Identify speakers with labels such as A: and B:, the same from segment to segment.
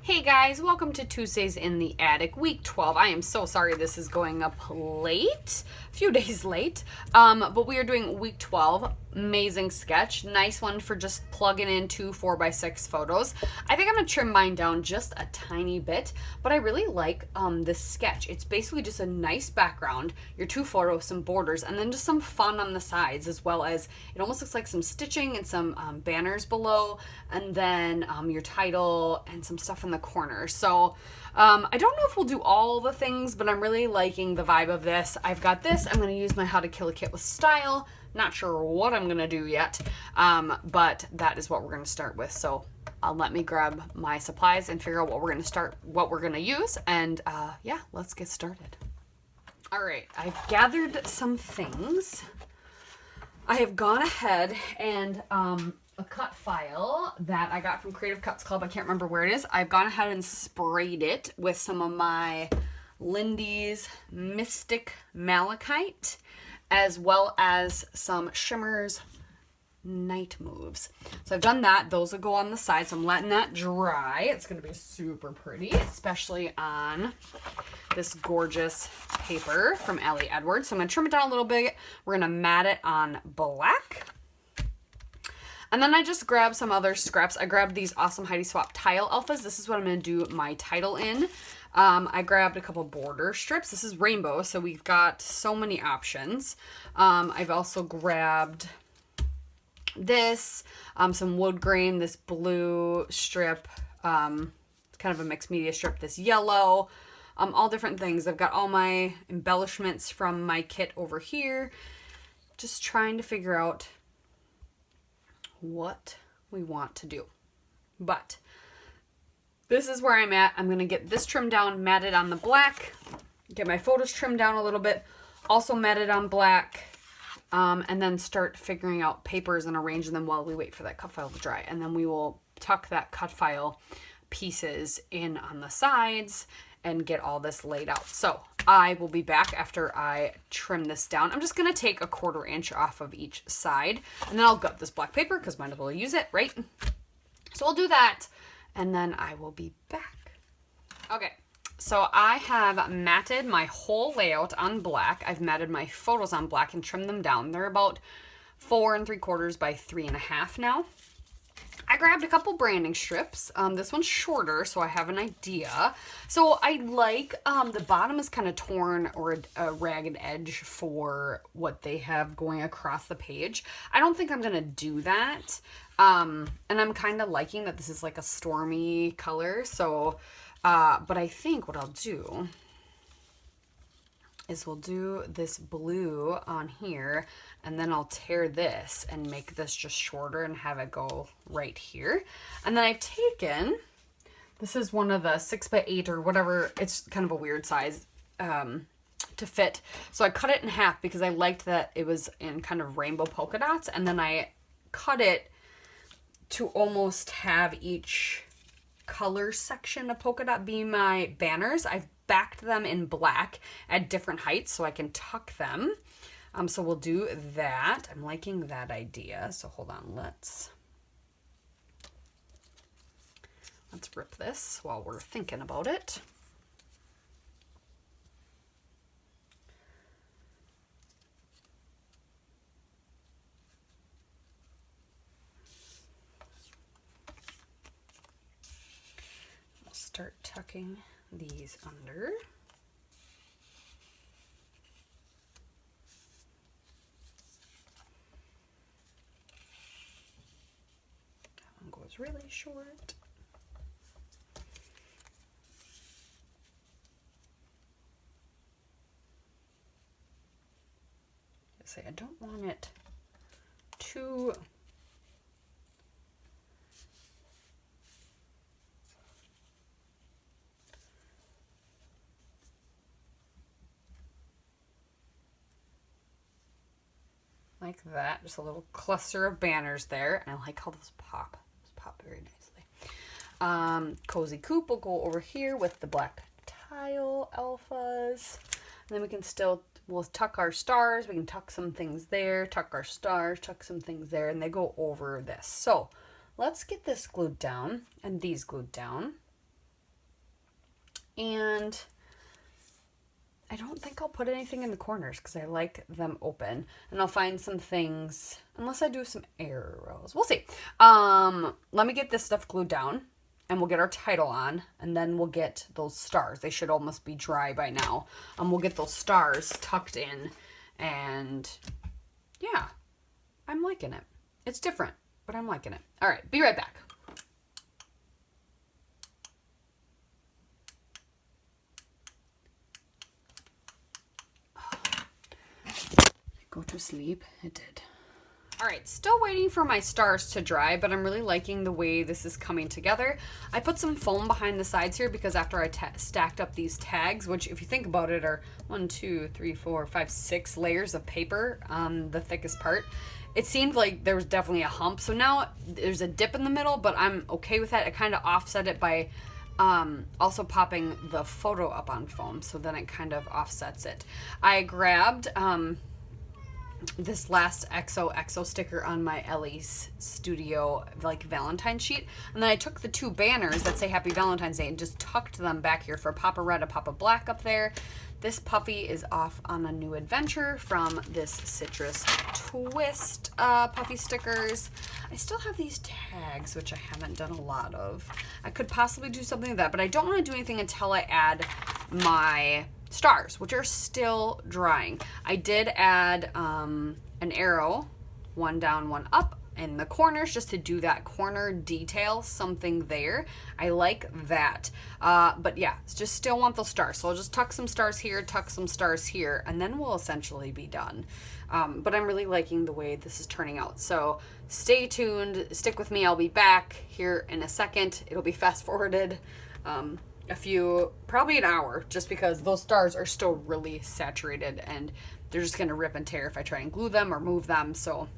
A: Hey guys, welcome to Tuesdays in the Attic, week 12. I am so sorry this is going up late, a few days late, but we are doing week 12. Amazing sketch, nice one for just plugging in two 4x6 photos. I think I'm gonna trim mine down just a tiny bit, but I really like this sketch. It's basically just a nice background, your two photos, some borders, and then just some fun on the sides, as well as it almost looks like some stitching and some banners below, and then your title and some stuff in the corner. So I don't know if we'll do all the things, but I'm really liking the vibe of this. I've got this. I'm going to use my How to Kill a Kit with Style. Not sure what I'm going to do yet, but that is what we're going to start with. So let me grab my supplies and figure out what we're going to use. And yeah, let's get started. All right, I've gathered some things. I have gone ahead and a cut file that I got from Creative Cuts Club. I can't remember where it is. I've gone ahead and sprayed it with some of my Lindy's Mystic Malachite, as well as some Shimmers Night Moves. So I've done that. Those will go on the side. So I'm letting that dry. It's going to be super pretty, especially on this gorgeous paper from Ellie Edwards. So I'm going to trim it down a little bit. We're going to mat it on black. And then I just grabbed some other scraps. I grabbed these awesome Heidi Swapp tile alphas. This is what I'm going to do my title in. I grabbed a couple border strips. This is rainbow, so we've got so many options. I've also grabbed this, some wood grain, this blue strip, kind of a mixed media strip, this yellow, all different things. I've got all my embellishments from my kit over here. Just trying to figure out what we want to do. But this is where I'm at. I'm going to get this trimmed down, matted on the black, get my photos trimmed down a little bit, also matted on black, and then start figuring out papers and arranging them while we wait for that cut file to dry. And then we will tuck that cut file pieces in on the sides and get all this laid out. So I will be back after I trim this down. I'm just going to take a 1/4 inch off of each side, and then I'll gut this black paper because might as well use it, right? So I'll do that, and then I will be back. Okay, so I have matted my whole layout on black. I've matted my photos on black and trimmed them down. They're about 4 3/4 by 3.5 now. I grabbed a couple branding strips. This one's shorter, so I have an idea. So I like, the bottom is kind of torn, or a ragged edge for what they have going across the page. I don't think I'm going to do that. And I'm kind of liking that this is like a stormy color. So, but I think what I'll do is we'll do this blue on here, and then I'll tear this and make this just shorter and have it go right here. And then I've taken, this is one of the 6x8 or whatever, it's kind of a weird size to fit. So I cut it in half because I liked that it was in kind of rainbow polka dots, and then I cut it to almost have each color section of polka dot be my banners. I've backed them in black at different heights so I can tuck them. So we'll do that. I'm liking that idea. So hold on, let's rip this while we're thinking about it. We'll start tucking these under. That one goes really short. I don't want it too like that. Just a little cluster of banners there. And I like how those pop. Those pop very nicely. Cozy Coop will go over here with the black tile alphas. And then we can we'll tuck our stars. We can tuck some things there, tuck our stars, tuck some things there, and they go over this. So let's get this glued down and these glued down. And I don't think I'll put anything in the corners because I like them open. And I'll find some things, unless I do some arrows. We'll see. Let me get this stuff glued down, and we'll get our title on, and then we'll get those stars. They should almost be dry by now. We'll get those stars tucked in, and yeah, I'm liking it. It's different, but I'm liking it. All right, be right back. Go to sleep. It did. All right, still waiting for my stars to dry, but I'm really liking the way this is coming together. I put some foam behind the sides here because after I stacked up these tags, which if you think about it are 1, 2, 3, 4, 5, 6 layers of paper on the thickest part, it seemed like there was definitely a hump. So now there's a dip in the middle, but I'm okay with that. I kind of offset it by also popping the photo up on foam, so then it kind of offsets it. I grabbed this last XOXO sticker on my Ellie's Studio like Valentine sheet, and then I took the 2 banners that say Happy Valentine's Day and just tucked them back here for Papa Red and Papa Black up there. This puppy is off on a new adventure from this Citrus Twist puffy stickers. I still have these tags, which I haven't done a lot of. I could possibly do something like that, but I don't want to do anything until I add my stars, which are still drying. I did add an arrow, 1 down, 1 up in the corners just to do that corner detail, something there. I like that. But yeah, just still want those stars. So I'll just tuck some stars here, tuck some stars here, and then we'll essentially be done. But I'm really liking the way this is turning out. So stay tuned, stick with me. I'll be back here in a second. It'll be fast forwarded. Probably an hour, just because those stars are still really saturated and they're just going to rip and tear if I try and glue them or move them. So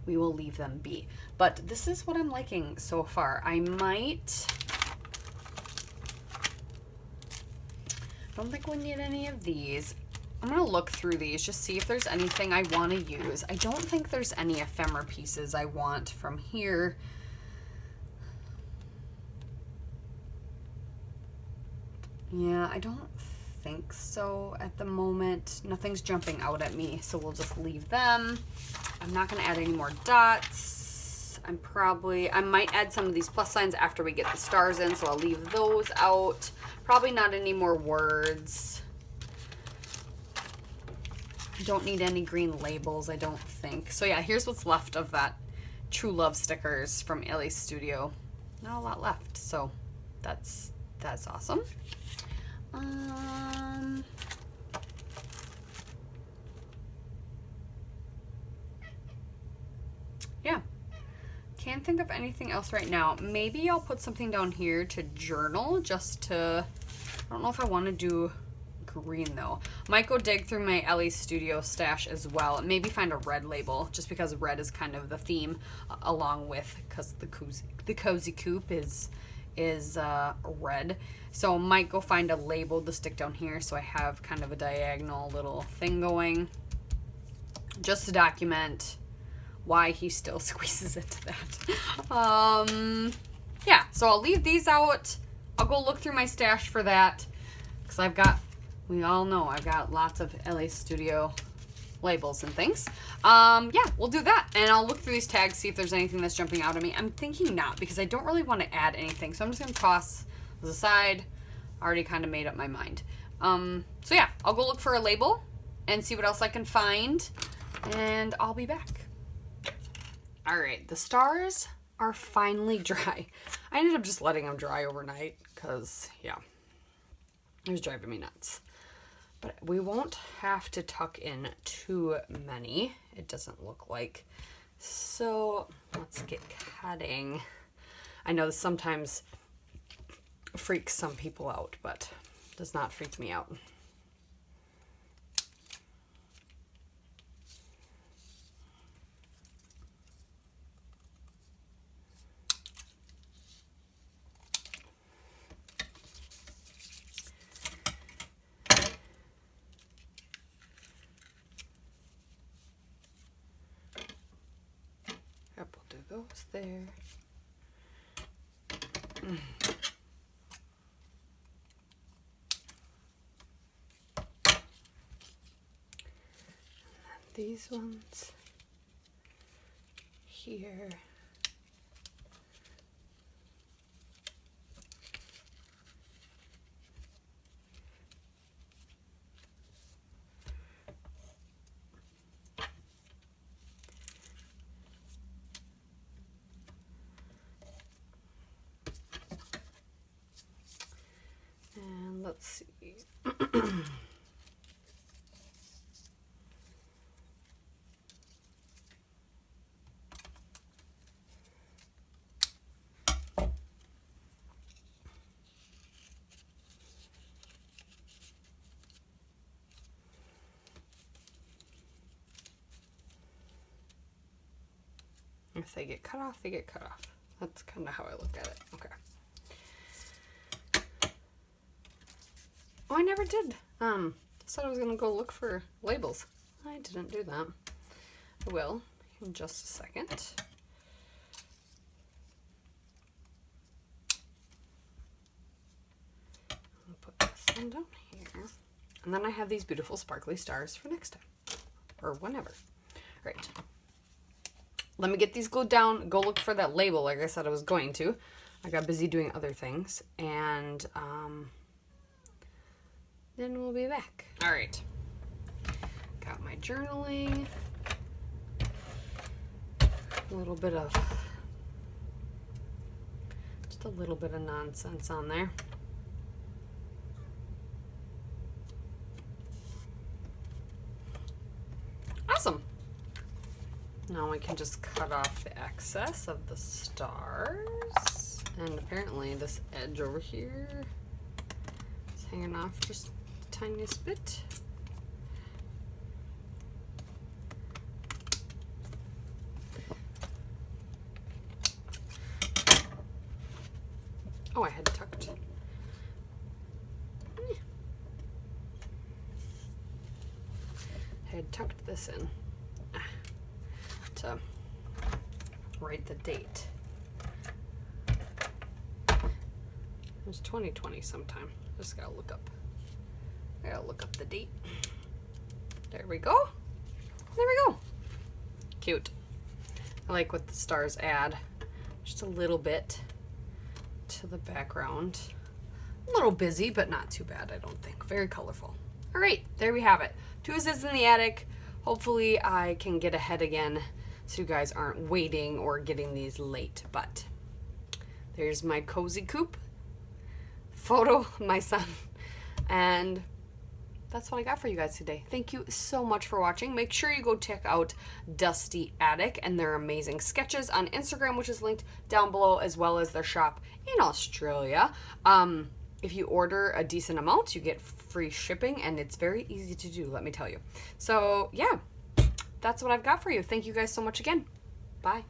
A: we will leave them be. But this is what I'm liking so far. I don't think we need any of these. I'm going to look through these, just see if there's anything I want to use. I don't think there's any ephemera pieces I want from here. Yeah, I don't think so at the moment. Nothing's jumping out at me, so we'll just leave them. I'm not going to add any more dots. I might add some of these plus signs after we get the stars in, so I'll leave those out. Probably not any more words. I don't need any green labels, I don't think. So yeah, here's what's left of that True Love stickers from Ellie's Studio. Not a lot left, so that's awesome. Yeah, can't think of anything else right now. Maybe I'll put something down here to journal, I don't know if I want to do green though. Might go dig through my Ellie's Studio stash as well, and maybe find a red label, just because red is kind of the theme, along with, because the cozy coop is red. So might go find a label to stick down here so I have kind of a diagonal little thing going, just to document why he still squeezes into that. Yeah, so I'll leave these out. I'll go look through my stash for that, because we all know I've got lots of Ellie's Studio labels and things. Yeah, we'll do that, and I'll look through these tags, see if there's anything that's jumping out at me. I'm thinking not, because I don't really want to add anything, so I'm just going to toss those aside. I already kind of made up my mind. So yeah, I'll go look for a label and see what else I can find, and I'll be back. All right, the stars are finally dry. I ended up just letting them dry overnight because, yeah, it was driving me nuts. But we won't have to tuck in too many, it doesn't look like. So let's get cutting. I know this sometimes freaks some people out, but does not freak me out. Those there. these ones here. And let's see. If they get cut off, they get cut off. That's kind of how I look at it. Okay. Oh, I never did. Said I was gonna go look for labels. I didn't do that. I will in just a second. I'll put this one down here. And then I have these beautiful sparkly stars for next time. Or whenever. All right. Let me get these glued down, go look for that label like I said I was going to. I got busy doing other things, and then we'll be back. All right, got my journaling, a little bit of, just a little bit of nonsense on there. Awesome. Now we can just cut off the excess of the stars. And apparently this edge over here is hanging off just the tiniest bit. Oh, I had tucked. I had tucked this in to write the date. It was 2020 sometime. Just gotta look up. I gotta look up the date. There we go. There we go. Cute. I like what the stars add. Just a little bit to the background. A little busy, but not too bad, I don't think. Very colorful. All right, there we have it. Tuesdays in the attic. Hopefully I can get ahead again so you guys aren't waiting or getting these late. But there's my cozy coop photo of my son. And that's what I got for you guys today. Thank you so much for watching. Make sure you go check out Dusty Attic and their amazing sketches on Instagram, which is linked down below, as well as their shop in Australia. If you order a decent amount, you get free shipping, and it's very easy to do, let me tell you. So yeah, that's what I've got for you. Thank you guys so much again. Bye.